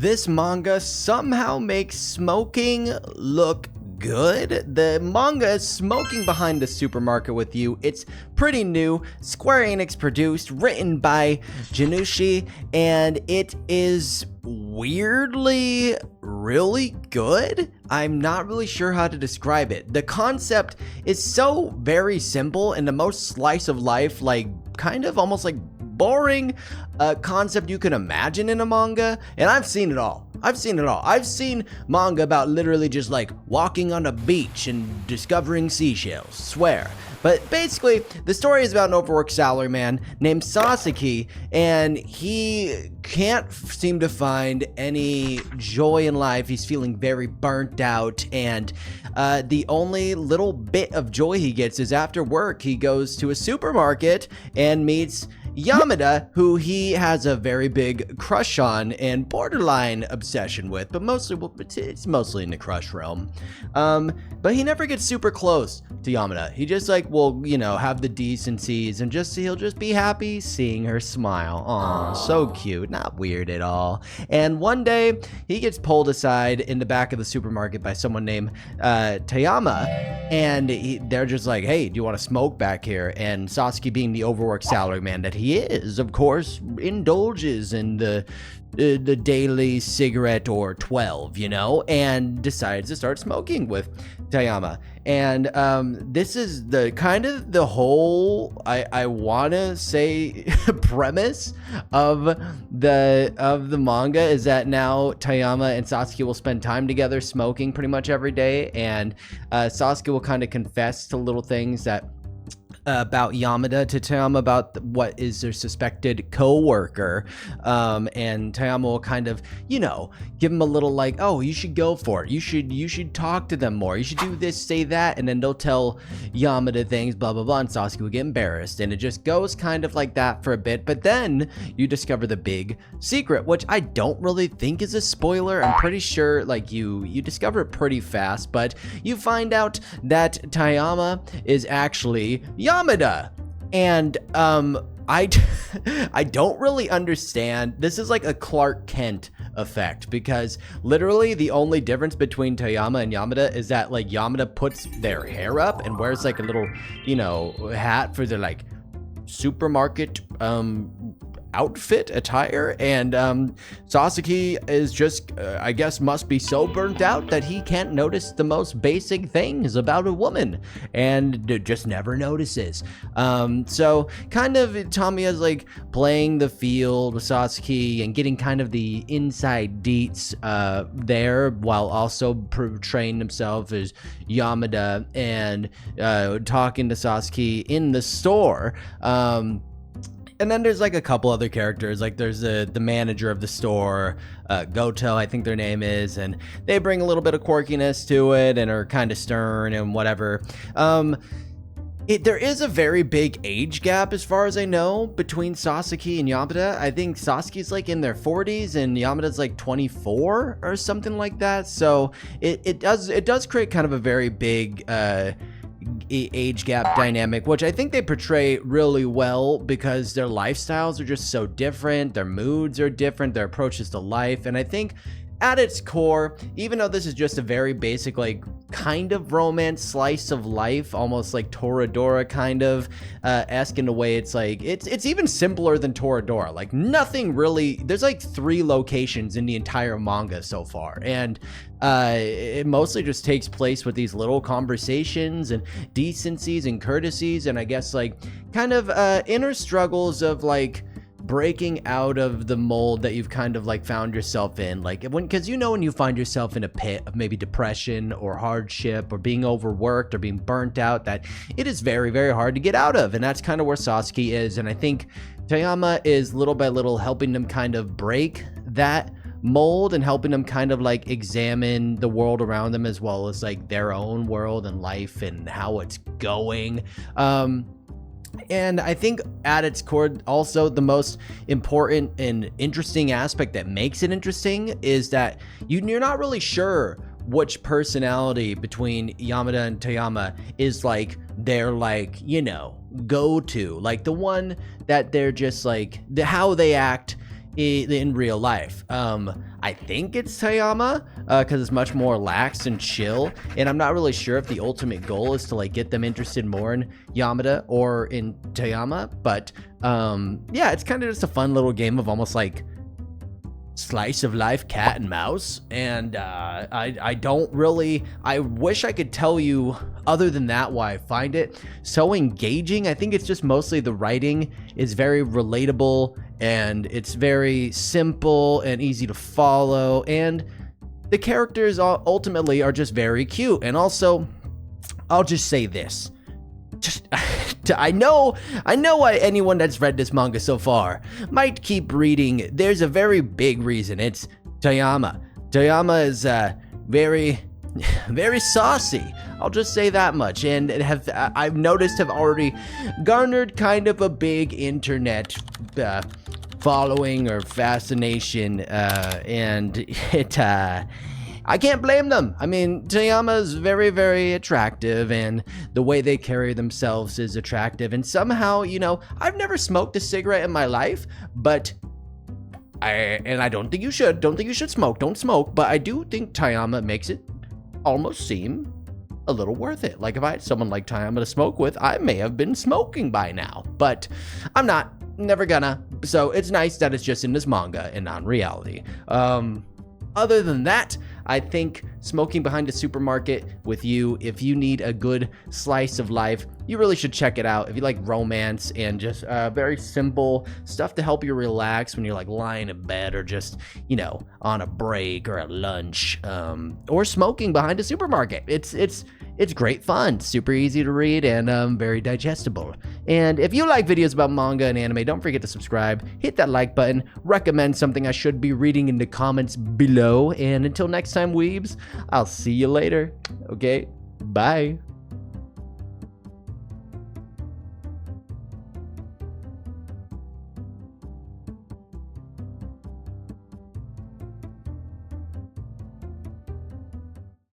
This manga somehow makes smoking look good. The manga is Smoking Behind the Supermarket with You. It's pretty new, Square Enix produced, written by Janushi, and it is weirdly really good. I'm not really sure how to describe it. The concept is so very simple and the most slice of life, like kind of almost like boring concept you can imagine in a manga, and I've seen it all. I've seen manga about literally just like walking on a beach and discovering seashells, swear. But basically, the story is about an overworked salaryman named Sasaki, and he can't seem to find any joy in life. He's feeling very burnt out, and the only little bit of joy he gets is after work. He goes to a supermarket and meets Yamada, who he has a very big crush on and borderline obsession with, but it's mostly in the crush realm. But he never gets super close to Yamada. He just will, have the decencies and he'll just be happy seeing her smile. Aw, so cute, not weird at all. And one day he gets pulled aside in the back of the supermarket by someone named Tayama, and they're just like, hey, do you want to smoke back here? And Sasaki, being the overworked salaryman that he is, of course, indulges in the daily cigarette or 12, and decides to start smoking with Tayama. And this is the whole, I want to say, premise of the manga, is that now Tayama and Sasaki will spend time together smoking pretty much every day, and Sasaki will kind of confess to little things that about Yamada to Tayama about what is their suspected co-worker, and Tayama will kind of, give him a little oh, you should go for it, you should talk to them more, you should do this, say that, and then they'll tell Yamada things, blah blah blah, and Sasaki will get embarrassed, and it just goes kind of like that for a bit. But then you discover the big secret, which I don't really think is a spoiler. I'm pretty sure you discover it pretty fast, but you find out that Tayama is actually Yamada. And I don't really understand. This is like a Clark Kent effect, because literally the only difference between Tayama and Yamada is that Yamada puts their hair up and wears a little hat for their supermarket outfit attire, and Sasaki is just I guess must be so burnt out that he can't notice the most basic things about a woman, and just never notices. So kind of Tamiya's playing the field with Sasaki and getting kind of the inside deets there, while also portraying himself as Yamada, and talking to Sasaki in the store. And then there's a couple other characters, there's the manager of the store, Goto, I think their name is, and they bring a little bit of quirkiness to it and are kind of stern and whatever. There is a very big age gap, as far as I know, between Sasaki and Yamada. I think Sasaki's in their 40s and Yamada's 24 or something like that. So it does create kind of a very big age gap dynamic, which I think they portray really well, because their lifestyles are just so different, their moods are different, their approaches to life. And I think at its core, even though this is just a very basic kind of romance slice of life, almost like Toradora kind of esque in a way, it's even simpler than Toradora. Nothing really, there's 3 locations in the entire manga so far, and it mostly just takes place with these little conversations and decencies and courtesies, and I guess kind of inner struggles of breaking out of the mold that you've kind of found yourself in, because when you find yourself in a pit of maybe depression or hardship or being overworked or being burnt out, that it is very, very hard to get out of. And that's kind of where Sasaki is, and I think Tayama is little by little helping them kind of break that mold and helping them kind of examine the world around them, as well as their own world and life and how it's going. And I think at its core, also the most important and interesting aspect that makes it interesting is that you're not really sure which personality between Yamada and Tayama is their go-to, the one that they're just how they act in real life. I think it's Toyama because it's much more lax and chill, and I'm not really sure if the ultimate goal is to like get them interested more in Yamada or in Toyama, but yeah, it's kind of just a fun little game of almost like slice of life cat and mouse. And I wish I could tell you other than that why I find it so engaging. I think it's just mostly the writing is very relatable, and it's very simple and easy to follow, and the characters ultimately are just very cute. And also, I'll just say this, just I know why anyone that's read this manga so far might keep reading. There's a very big reason. It's Toyama. Toyama is very saucy. I'll just say that much. And I've noticed have already garnered kind of a big internet following or fascination, and it I can't blame them. I mean, Toyama is very, very attractive, and the way they carry themselves is attractive. And somehow, you know, I've never smoked a cigarette in my life, but I don't think you should. Don't think you should smoke. Don't smoke. But I do think Toyama makes it almost seem a little worth it. Like if I had someone like Toyama to smoke with, I may have been smoking by now. But I'm not. Never gonna. So it's nice that it's just in this manga and not in reality. Other than that, I think Smoking Behind a Supermarket with you, if you need a good slice of life, you really should check it out. If you like romance and just very simple stuff to help you relax when you're like lying in bed or just, you know, on a break or at lunch, or smoking behind a supermarket. It's great fun, super easy to read, and very digestible. And if you like videos about manga and anime, don't forget to subscribe, hit that like button, recommend something I should be reading in the comments below. And until next time, weebs, I'll see you later. Okay, bye.